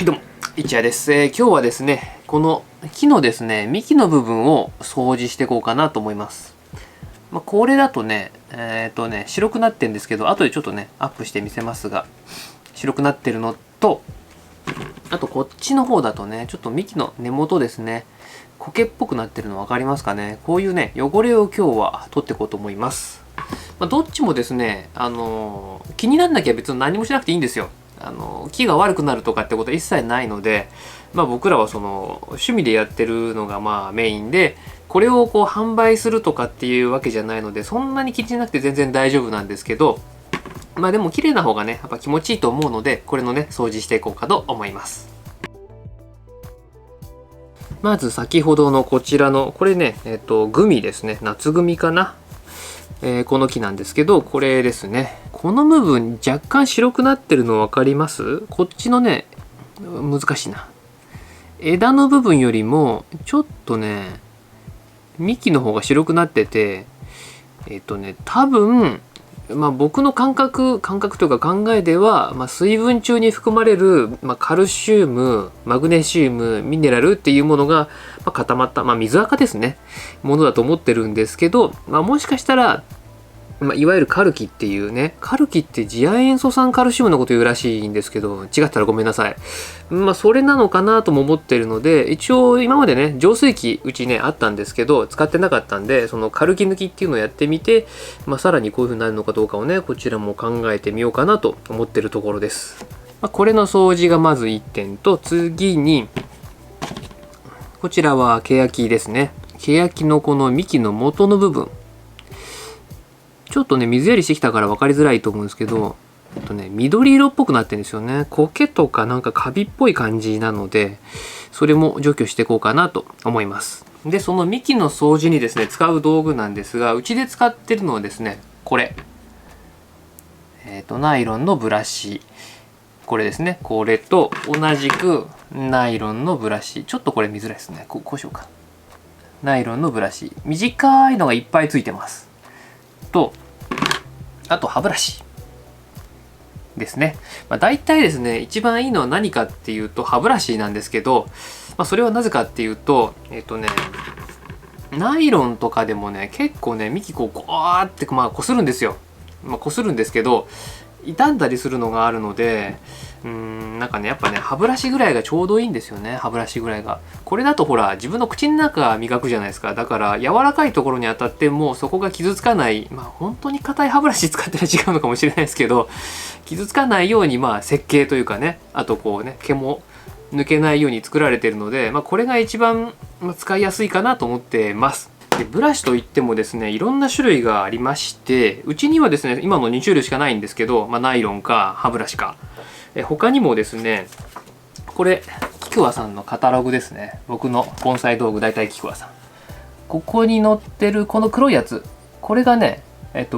はいどうも、一夜です。今日はですね、この木のですね、幹の部分を掃除していこうかなと思います。これだとね、白くなってるんですけど、後でちょっとね、アップしてみせますが、白くなってるのと、あとこっちの方だとね、ちょっと幹の根元ですね、苔っぽくなってるの分かりますかね。こういうね、汚れを今日は取っていこうと思います。どっちもですね、気になんなきゃ別に何もしなくていいんですよ。木が悪くなるとかってことは一切ないので、僕らはその趣味でやってるのがメインで、これをこう販売するとかっていうわけじゃないので、そんなに気にしなくて全然大丈夫なんですけど、でも綺麗な方がねやっぱ気持ちいいと思うので、これのね掃除していこうかと思います。まず先ほどのこちらのこれね、グミですね。夏グミかな。この木なんですけど、これですね、この部分若干白くなってるの分かります？こっちのね、難しいな、枝の部分よりもちょっとね幹の方が白くなってて、多分僕の感覚というか考えでは、水分中に含まれる、カルシウム、マグネシウム、ミネラルっていうものが、固まった、水垢ですね、ものだと思ってるんですけど、もしかしたら、いわゆるカルキっていうね、カルキって次亜塩素酸カルシウムのこと言うらしいんですけど、違ったらごめんなさい。それなのかなとも思ってるので、一応今までね、浄水器うちね、あったんですけど、使ってなかったんで、そのカルキ抜きっていうのをやってみて、さらにこういう風になるのかどうかをね、こちらも考えてみようかなと思ってるところです。これの掃除がまず1点と、次に、こちらはケヤキですね。ケヤキのこの幹の元の部分。ちょっとね、水やりしてきたから分かりづらいと思うんですけど、緑色っぽくなってるんですよね。苔とかなんかカビっぽい感じなので、それも除去していこうかなと思います。で、その幹の掃除にですね、使う道具なんですが、うちで使ってるのはですね、これ。ナイロンのブラシ。これですね。これと同じくナイロンのブラシ。ちょっとこれ見づらいですね。こうしようか。ナイロンのブラシ。短いのがいっぱいついてます。と、あと歯ブラシですね。大体ですね、一番いいのは何かっていうと歯ブラシなんですけど、それはなぜかっていうと、ナイロンとかでもね、結構ね、幹こうーってこするんですよ。こするんですけど、傷んだりするのがあるので、なんかね、やっぱね、歯ブラシぐらいがちょうどいいんですよね。歯ブラシぐらいが。これだとほら、自分の口の中磨くじゃないですか。だから柔らかいところに当たってもそこが傷つかない、本当に硬い歯ブラシ使ってら違うのかもしれないですけど、傷つかないように設計というかね、あとこうね、毛も抜けないように作られているので、これが一番使いやすいかなと思ってます。でブラシといってもですね、いろんな種類がありまして、うちにはですね、今の2種類しかないんですけど、ナイロンか歯ブラシか。他にもですね、これキクワさんのカタログですね。僕の盆栽道具大体キクワさん。ここに載ってるこの黒いやつ、これがね、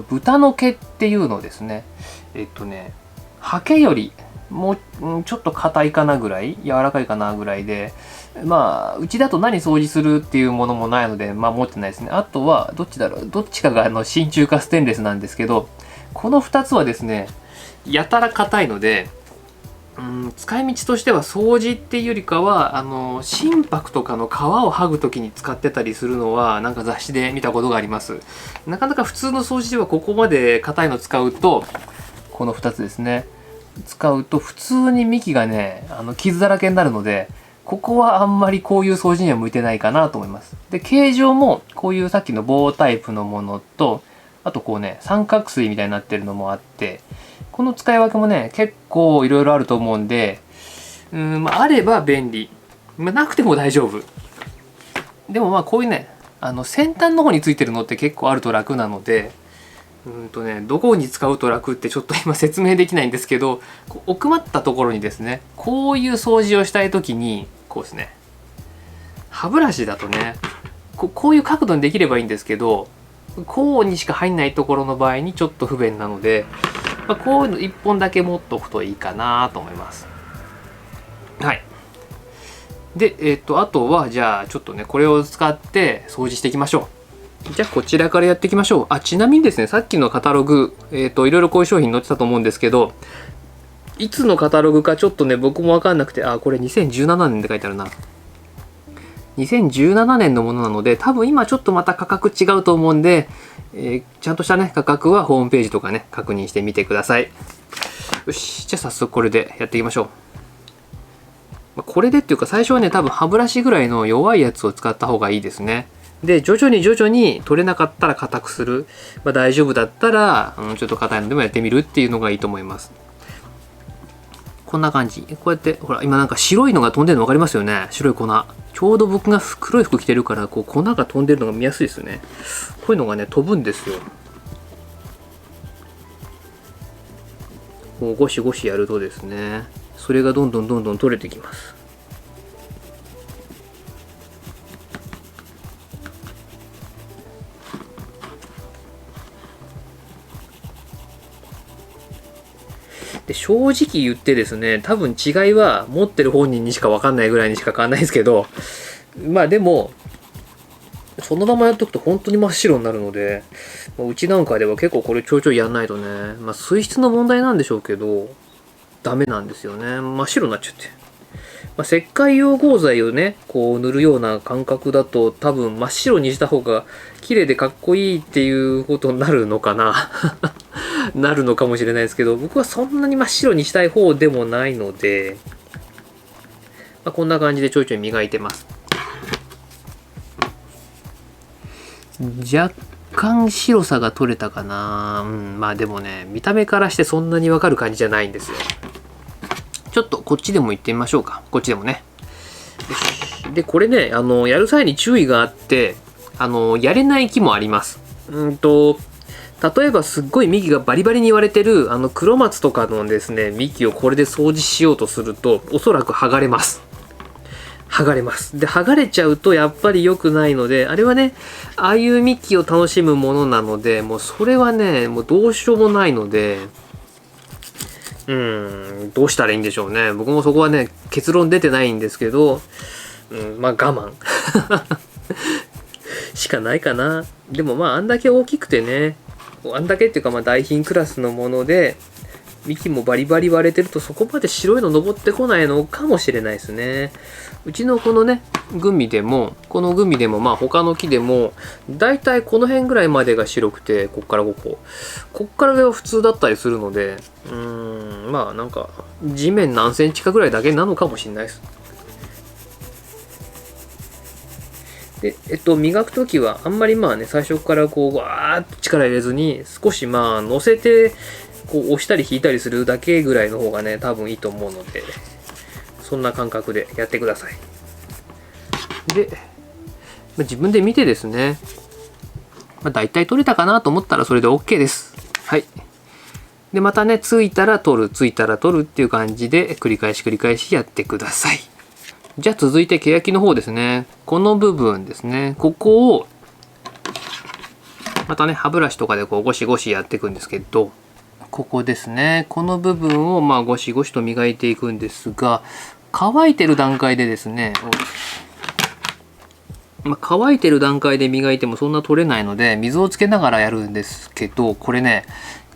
豚の毛っていうのですね。ハケよりもうちょっと硬いかなぐらい、柔らかいかなぐらいで、うちだと何掃除するっていうものもないので、持ってないですね。あとはどっちだろう、どっちかが真鍮かステンレスなんですけど、この2つはですね、やたら硬いので、使い道としては掃除っていうよりかは心拍とかの皮を剥ぐ時に使ってたりするのはなんか雑誌で見たことがあります。なかなか普通の掃除ではここまで硬いの使うと、この2つですね、使うと普通に幹がね傷だらけになるので、ここはあんまりこういう掃除には向いてないかなと思います。で、形状もこういうさっきの棒タイプのものと、あとこうね三角錐みたいになってるのもあって、この使い分けもね結構いろいろあると思うんで、あれば便利、なくても大丈夫。でもこういうね先端の方についてるのって結構あると楽なので、どこに使うと楽ってちょっと今説明できないんですけど、奥まったところにですね、こういう掃除をしたい時にこうですね、歯ブラシだとねこういう角度にできればいいんですけど、こうにしか入んないところの場合にちょっと不便なので、こういうの1本だけ持っておくといいかなと思います。はい。で、あとはじゃあちょっとねこれを使って掃除していきましょう。じゃあこちらからやっていきましょう。ちなみにですね、さっきのカタログ、いろいろこういう商品載ってたと思うんですけど、いつのカタログかちょっとね僕も分かんなくて、これ2017年って書いてあるな。2017年のものなので、多分今ちょっとまた価格違うと思うんで、ちゃんとしたね価格はホームページとかね確認してみてください。よし、じゃあ早速これでやっていきましょう。これでっていうか最初はね多分歯ブラシぐらいの弱いやつを使った方がいいですね。で徐々に取れなかったら硬くする、大丈夫だったら、ちょっと硬いのでもやってみるっていうのがいいと思います。こんな感じ。こうやってほら今なんか白いのが飛んでるの分かりますよね。白い粉。ちょうど僕が黒い服着てるからこう粉が飛んでるのが見やすいですよね。こういうのがね飛ぶんですよ。こうゴシゴシやるとですね、それがどんどん取れてきます。で正直言ってですね、多分違いは持ってる本人にしか分かんないぐらいにしか変わんないですけど、でもそのままやっとくと本当に真っ白になるので、うちなんかでは結構これちょいちょいやんないとね、水質の問題なんでしょうけどダメなんですよね。真っ白になっちゃって、石灰溶合剤をねこう塗るような感覚だと多分真っ白にした方が綺麗でかっこいいっていうことになるのかななるのかもしれないですけど、僕はそんなに真っ白にしたい方でもないので、こんな感じでちょいちょい磨いてます。若干白さが取れたかな。でもね見た目からしてそんなにわかる感じじゃないんですよ。ちょっとこっちでも行ってみましょうか。こっちでもね。でこれねやる際に注意があって、やれない木もあります。例えばすっごい幹がバリバリに言われてる黒松とかのですね幹をこれで掃除しようとするとおそらく剥がれます。で剥がれちゃうとやっぱり良くないので、あれはねああいう幹を楽しむものなので、もうそれはねもうどうしようもないので、どうしたらいいんでしょうね。僕もそこはね結論出てないんですけど、我慢しかないかな。でもあんだけ大きくてね、あんだけっていうか大品クラスのもので幹もバリバリ割れてるとそこまで白いの登ってこないのかもしれないですね。うちのこのねグミでも他の木でもだいたいこの辺ぐらいまでが白くて、こっからこっから上は普通だったりするので、なんか地面何センチかぐらいだけなのかもしれないです。で磨くときはあんまり最初からこうわーっと力入れずに少し乗せてこう押したり引いたりするだけぐらいの方がね多分いいと思うので、そんな感覚でやってください。で、自分で見てですね、だいたい取れたかなと思ったらそれで OK です。はい。でまたねついたら取るっていう感じで繰り返しやってください。じゃあ続いて欅の方ですね。この部分ですね、ここをまたね歯ブラシとかでこうゴシゴシやっていくんですけど、ここですね、この部分をゴシゴシと磨いていくんですが、乾いてる段階でですね、乾いてる段階で磨いてもそんな取れないので水をつけながらやるんですけど、これね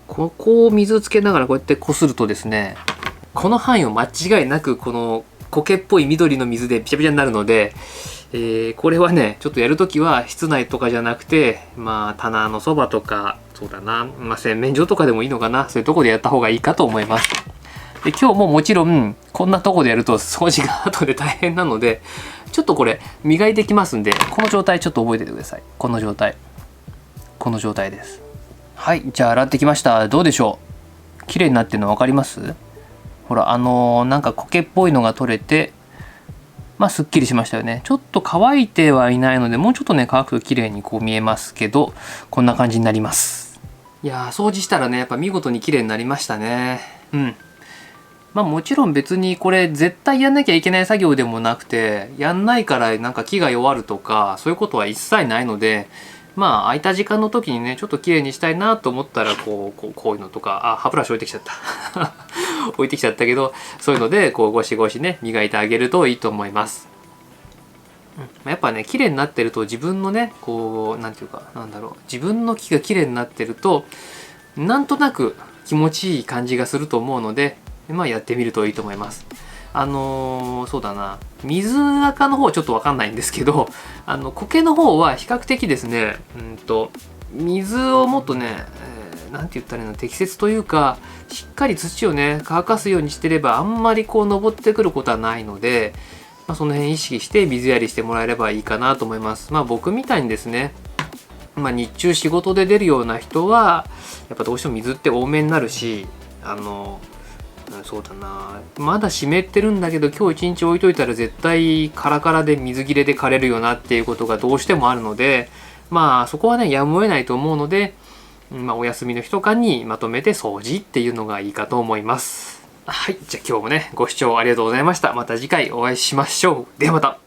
ここを水つけながらこうやってこするとですね、この範囲を間違いなくこの苔っぽい緑の水でビチャビチャになるので、これはねちょっとやるときは室内とかじゃなくて棚のそばとか、そうだな、洗面所とかでもいいのかな、そういうとこでやった方がいいかと思います。で今日ももちろんこんなとこでやると掃除が後で大変なので、ちょっとこれ磨いてきますんで、この状態ちょっと覚えててください。この状態です。はい、じゃあ洗ってきました。どうでしょう、綺麗になってるの分かります？ほらなんか苔っぽいのが取れてすっきりしましたよね。ちょっと乾いてはいないのでもうちょっとね乾くと綺麗にこう見えますけど、こんな感じになります。いやー掃除したらねやっぱ見事に綺麗になりましたね。もちろん別にこれ絶対やんなきゃいけない作業でもなくて、やんないからなんか木が弱るとかそういうことは一切ないので、空いた時間の時にねちょっと綺麗にしたいなと思ったらこういうのとか、歯ブラシ置いてきちゃった置いてきちゃったけど、そういうのでこうゴシゴシね磨いてあげるといいと思います。やっぱね綺麗になってると自分のね自分の木が綺麗になってるとなんとなく気持ちいい感じがすると思うので、まあやってみるといいと思います。そうだな、水垢の方はちょっとわかんないんですけど、苔の方は比較的ですね、水をもっとね、なんて言ったらいいの、適切というか、しっかり土をね乾かすようにしてればあんまりこう登ってくることはないので、まあ、その辺意識して水やりしてもらえればいいかなと思います。まあ僕みたいにですね、まあ、日中仕事で出るような人はやっぱどうしても水って多めになるし、そうだな、まだ湿ってるんだけど今日一日置いといたら絶対カラカラで水切れで枯れるよなっていうことがどうしてもあるので、まあそこはねやむを得ないと思うので、まあ、お休みの日とかにまとめて掃除っていうのがいいかと思います。はい、じゃあ今日もねご視聴ありがとうございました。また次回お会いしましょう。ではまた。